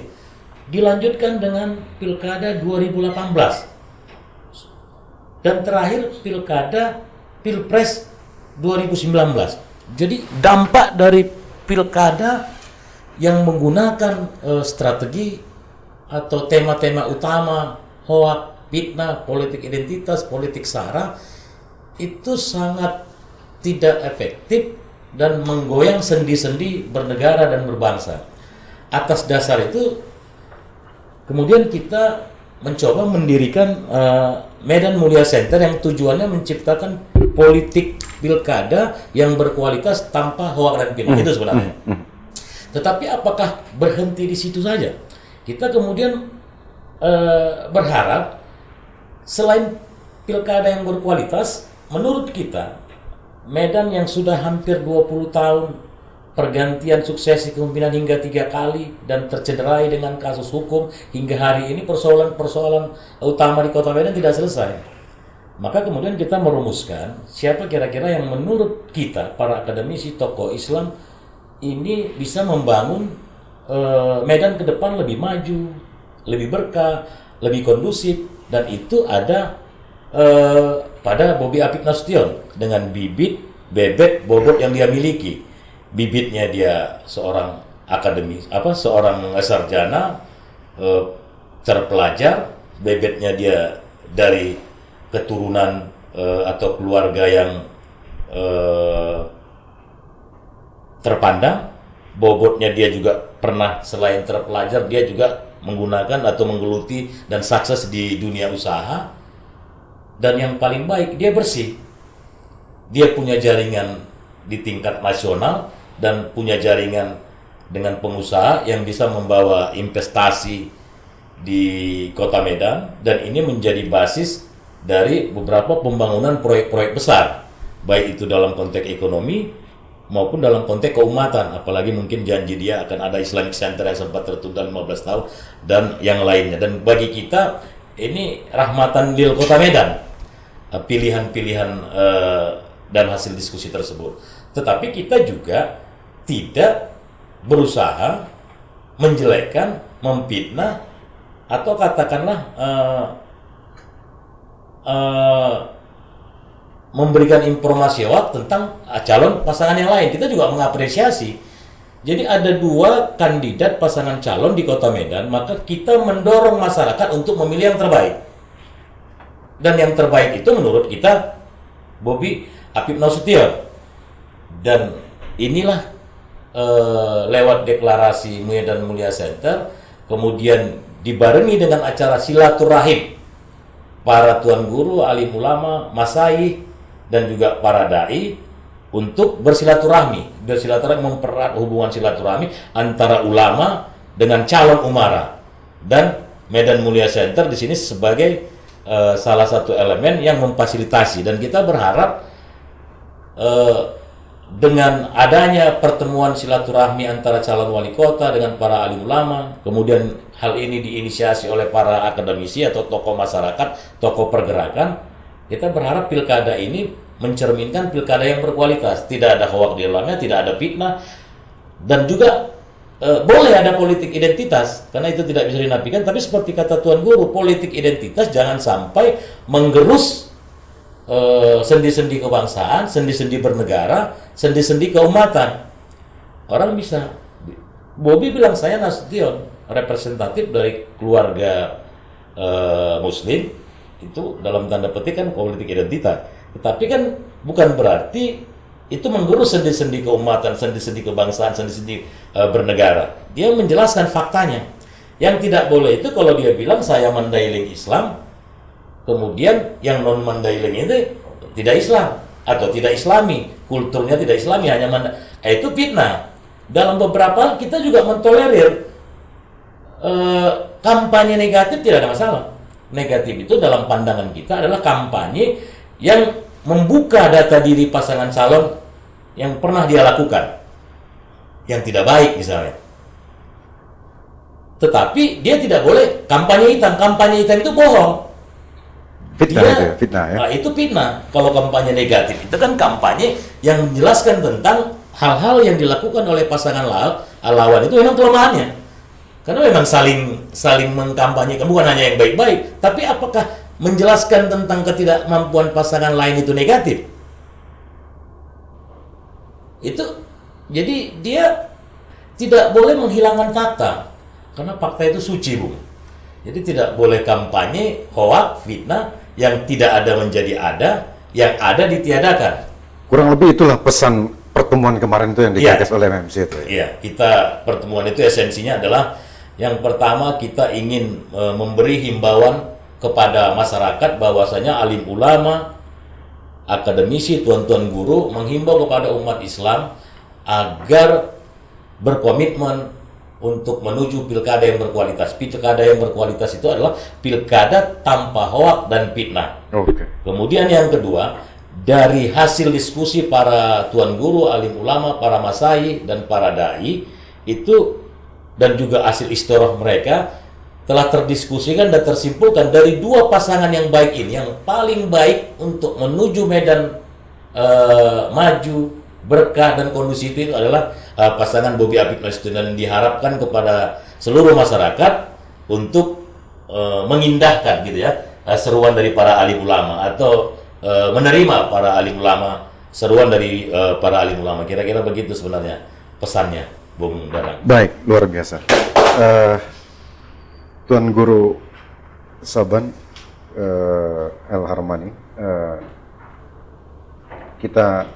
dilanjutkan dengan pilkada 2018. Dan terakhir Pilpres 2019. Jadi dampak dari pilkada yang menggunakan strategi atau tema-tema utama hoak, fitnah, politik identitas, politik sara itu sangat tidak efektif dan menggoyang sendi-sendi bernegara dan berbangsa. Atas dasar itu kemudian kita mencoba mendirikan Medan Mulia Center yang tujuannya menciptakan politik pilkada yang berkualitas tanpa hoak dan fitnah. Itu sebenarnya. Tetapi apakah berhenti di situ saja? Kita kemudian berharap selain pilkada yang berkualitas, menurut kita Medan yang sudah hampir 20 tahun pergantian suksesi kepemimpinan hingga 3 kali dan tercederai dengan kasus hukum hingga hari ini, persoalan-persoalan utama di Kota Medan tidak selesai. Maka kemudian kita merumuskan siapa kira-kira yang menurut kita para akademisi tokoh Islam ini bisa membangun Medan ke depan lebih maju, lebih berkah, lebih kondusif, dan itu ada pada Bobi Apip Nasution dengan bibit, bebet, bobot yang dia miliki. Bibitnya dia seorang akademis, seorang sarjana terpelajar, bebetnya dia dari keturunan atau keluarga yang terpandang, bobotnya dia juga pernah selain terpelajar dia juga menggunakan atau menggeluti dan sukses di dunia usaha, dan yang paling baik dia bersih, dia punya jaringan di tingkat nasional dan punya jaringan dengan pengusaha yang bisa membawa investasi di Kota Medan, dan ini menjadi basis dari beberapa pembangunan proyek-proyek besar, baik itu dalam konteks ekonomi maupun dalam konteks keumatan, apalagi mungkin janji dia akan ada Islamic Center yang sempat tertunda 15 tahun dan yang lainnya. Dan bagi kita ini rahmatan lil Kota Medan, pilihan-pilihan dan hasil diskusi tersebut. Tetapi kita juga tidak berusaha menjelekkan, memfitnah, atau katakanlah memberikan informasi hoax tentang calon pasangan yang lain. Kita juga mengapresiasi. Jadi ada 2 kandidat pasangan calon di Kota Medan, maka kita mendorong masyarakat untuk memilih yang terbaik. Dan yang terbaik itu menurut kita Bobi Apip Nasution. Dan inilah lewat deklarasi Medan Mulia Center, kemudian dibarengi dengan acara silaturahim para tuan guru, alim ulama, masyayikh, dan juga para dai untuk bersilaturahmi mempererat hubungan silaturahmi antara ulama dengan calon umara. Dan Medan Mulia Center di sini sebagai salah satu elemen yang memfasilitasi, dan kita berharap dengan adanya pertemuan silaturahmi antara calon wali kota dengan para alim ulama, kemudian hal ini diinisiasi oleh para akademisi atau tokoh masyarakat, tokoh pergerakan, kita berharap pilkada ini mencerminkan pilkada yang berkualitas, tidak ada hoak di dalamnya, tidak ada fitnah, dan juga boleh ada politik identitas, karena itu tidak bisa dinafikan. Tapi seperti kata Tuan Guru, politik identitas jangan sampai menggerus sendi-sendi kebangsaan, sendi-sendi bernegara, sendi-sendi keumatan. Orang bisa, Bobi bilang saya Nasution, representatif dari keluarga Muslim, itu dalam tanda petik kan politik identitas. Tetapi kan bukan berarti itu menggerus sendi-sendi keumatan, sendi-sendi kebangsaan, sendi-sendi bernegara. Dia menjelaskan faktanya. Yang tidak boleh itu kalau dia bilang saya mendailing Islam, kemudian yang non mandailing itu tidak Islam atau tidak Islami, kulturnya tidak Islami, hanya itu fitnah. Dalam beberapa hal kita juga mentolerir kampanye negatif, tidak ada masalah. Negatif itu dalam pandangan kita adalah kampanye yang membuka data diri pasangan calon yang pernah dia lakukan, yang tidak baik misalnya. Tetapi dia tidak boleh kampanye hitam. Kampanye hitam itu bohong. Fitnah itu ya, fitnah ya. Nah, itu fitnah. Kalau kampanye negatif itu kan kampanye yang menjelaskan tentang hal-hal yang dilakukan oleh pasangan lawan itu memang kelemahannya. Karena memang saling mengkampanyekan, bukan hanya yang baik-baik, tapi apakah menjelaskan tentang ketidakmampuan pasangan lain itu negatif? Itu jadi dia tidak boleh menghilangkan fakta, karena fakta itu suci, Bu. Jadi tidak boleh kampanye hoak, fitnah, yang tidak ada menjadi ada, yang ada ditiadakan. Kurang lebih itulah pesan pertemuan kemarin itu yang digagas oleh MMC itu. Iya, kita pertemuan itu esensinya adalah yang pertama kita ingin memberi himbauan kepada masyarakat bahwasanya alim ulama, akademisi, tuan-tuan guru menghimbau kepada umat Islam agar berkomitmen untuk menuju pilkada yang berkualitas. Pilkada yang berkualitas itu adalah pilkada tanpa hoak dan fitnah. Kemudian yang kedua, dari hasil diskusi para tuan guru, alim ulama, para masai dan para dai itu, dan juga hasil istirah mereka telah terdiskusikan dan tersimpulkan dari dua pasangan yang baik ini, yang paling baik untuk menuju medan maju, berkah dan kondusif itu adalah pasangan Bobi Afif Nasution, dan diharapkan kepada seluruh masyarakat untuk mengindahkan gitu ya seruan dari para alim ulama, atau menerima para alim ulama, seruan dari para alim ulama. Kira-kira begitu sebenarnya pesannya, Bung Dadang. Baik, luar biasa. Tuan Guru Saban El Harmani, kita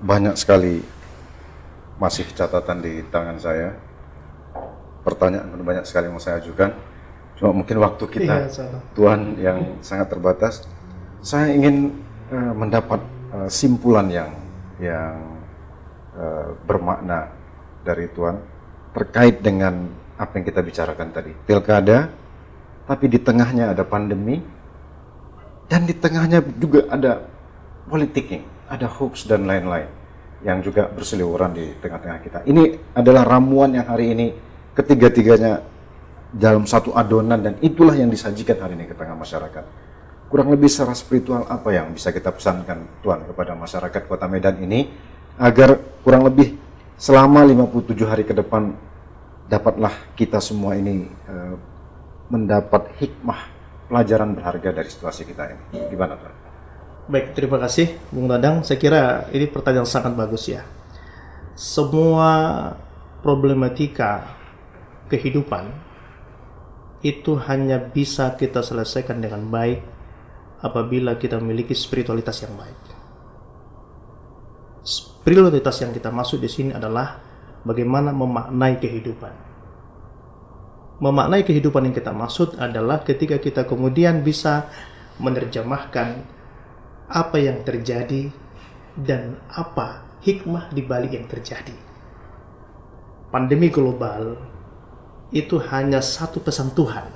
banyak sekali masih catatan di tangan saya, pertanyaan banyak sekali yang mau saya ajukan, cuma mungkin waktu kita Tuan yang sangat terbatas. Saya ingin mendapat simpulan yang bermakna dari Tuan terkait dengan apa yang kita bicarakan tadi, pilkada, tapi di tengahnya ada pandemi, dan di tengahnya juga ada politik, ada hoax dan lain-lain yang juga berseliweran di tengah-tengah kita. Ini adalah ramuan yang hari ini ketiga-tiganya dalam satu adonan, dan itulah yang disajikan hari ini ke tengah masyarakat. Kurang lebih secara spiritual apa yang bisa kita pesankan Tuan kepada masyarakat Kota Medan ini, agar kurang lebih selama 57 hari ke depan dapatlah kita semua ini mendapat hikmah, pelajaran berharga dari situasi kita ini. Gimana Tuan? Baik, terima kasih Bung Dadang. Saya kira ini pertanyaan sangat bagus ya. Semua problematika kehidupan itu hanya bisa kita selesaikan dengan baik apabila kita memiliki spiritualitas yang baik. Spiritualitas yang kita maksud di sini adalah bagaimana memaknai kehidupan. Memaknai kehidupan yang kita maksud adalah ketika kita kemudian bisa menerjemahkan apa yang terjadi dan apa hikmah di balik yang terjadi. Pandemi global itu hanya satu pesan Tuhan.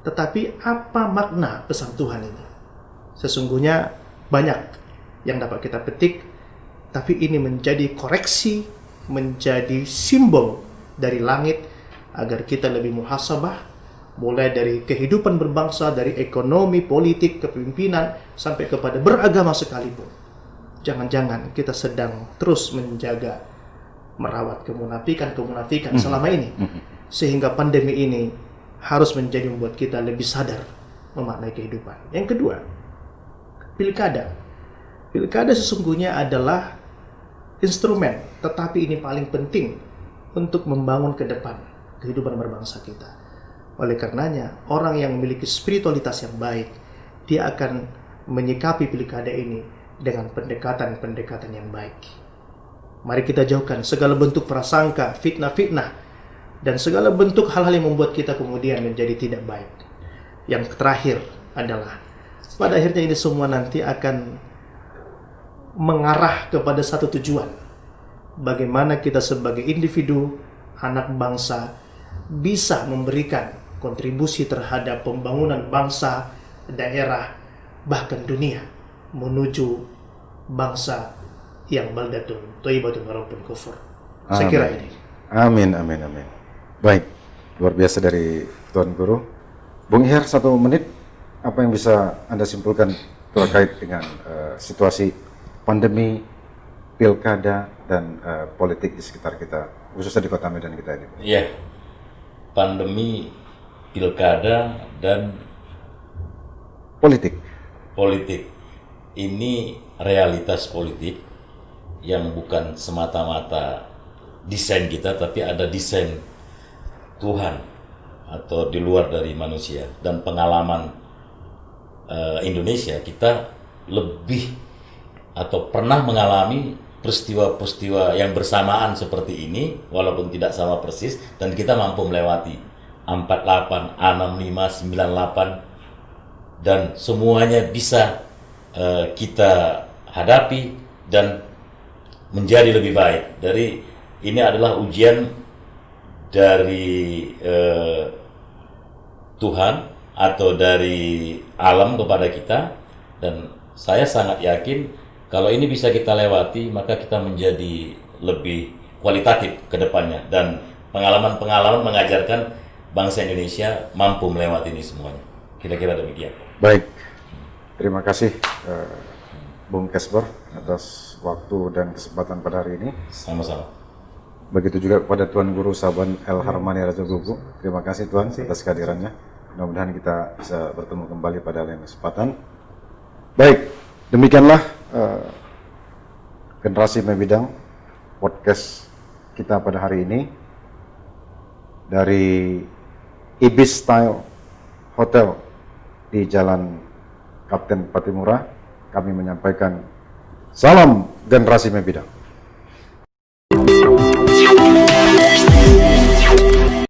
Tetapi apa makna pesan Tuhan ini? Sesungguhnya banyak yang dapat kita petik, tapi ini menjadi koreksi, menjadi simbol dari langit agar kita lebih muhasabah, mulai dari kehidupan berbangsa, dari ekonomi, politik, kepemimpinan, sampai kepada beragama sekalipun. Jangan-jangan kita sedang terus menjaga, merawat kemunafikan selama ini, sehingga pandemi ini harus menjadi membuat kita lebih sadar memaknai kehidupan. Yang kedua, pilkada. Pilkada sesungguhnya adalah instrumen, tetapi ini paling penting untuk membangun ke depan kehidupan berbangsa kita. Oleh karenanya, orang yang memiliki spiritualitas yang baik, dia akan menyikapi pilkada ini dengan pendekatan-pendekatan yang baik. Mari kita jauhkan segala bentuk prasangka, fitnah-fitnah, dan segala bentuk hal-hal yang membuat kita kemudian menjadi tidak baik. Yang terakhir adalah, pada akhirnya ini semua nanti akan mengarah kepada satu tujuan. Bagaimana kita sebagai individu, anak bangsa, bisa memberikan kontribusi terhadap pembangunan bangsa, daerah, bahkan dunia, menuju bangsa yang baldatun thayyibatun warabbun ghafur. Saya kira ini. Amin, amin, amin. Baik, luar biasa dari Tuan Guru. Bung Ihar, 1 menit, apa yang bisa Anda simpulkan terkait dengan situasi pandemi, pilkada, dan politik di sekitar kita, khususnya di Kota Medan kita ini? Iya, pandemi, pilkada, dan politik. Ini realitas politik yang bukan semata-mata desain kita, tapi ada desain Tuhan atau di luar dari manusia. Dan pengalaman Indonesia, kita lebih atau pernah mengalami peristiwa-peristiwa yang bersamaan seperti ini, walaupun tidak sama persis, dan kita mampu melewati 48, 65, 98, dan semuanya bisa kita hadapi dan menjadi lebih baik. Dari ini adalah ujian dari Tuhan atau dari alam kepada kita, dan saya sangat yakin kalau ini bisa kita lewati, maka kita menjadi lebih kualitatif ke depannya, dan pengalaman-pengalaman mengajarkan bangsa Indonesia mampu melewati ini semuanya. Kira-kira demikian. Baik, terima kasih Bung Casper atas waktu dan kesempatan pada hari ini. Sama-sama. Begitu juga kepada Tuan Guru Saban El Harmani Raja Gugu. Terima kasih Tuan atas kehadirannya. Mudah-mudahan kita bisa bertemu kembali pada lain kesempatan. Baik, demikianlah Generasi Membidang podcast kita pada hari ini dari Ibis Style Hotel di Jalan Kapten Patimura. Kami menyampaikan salam Generasi Membidang.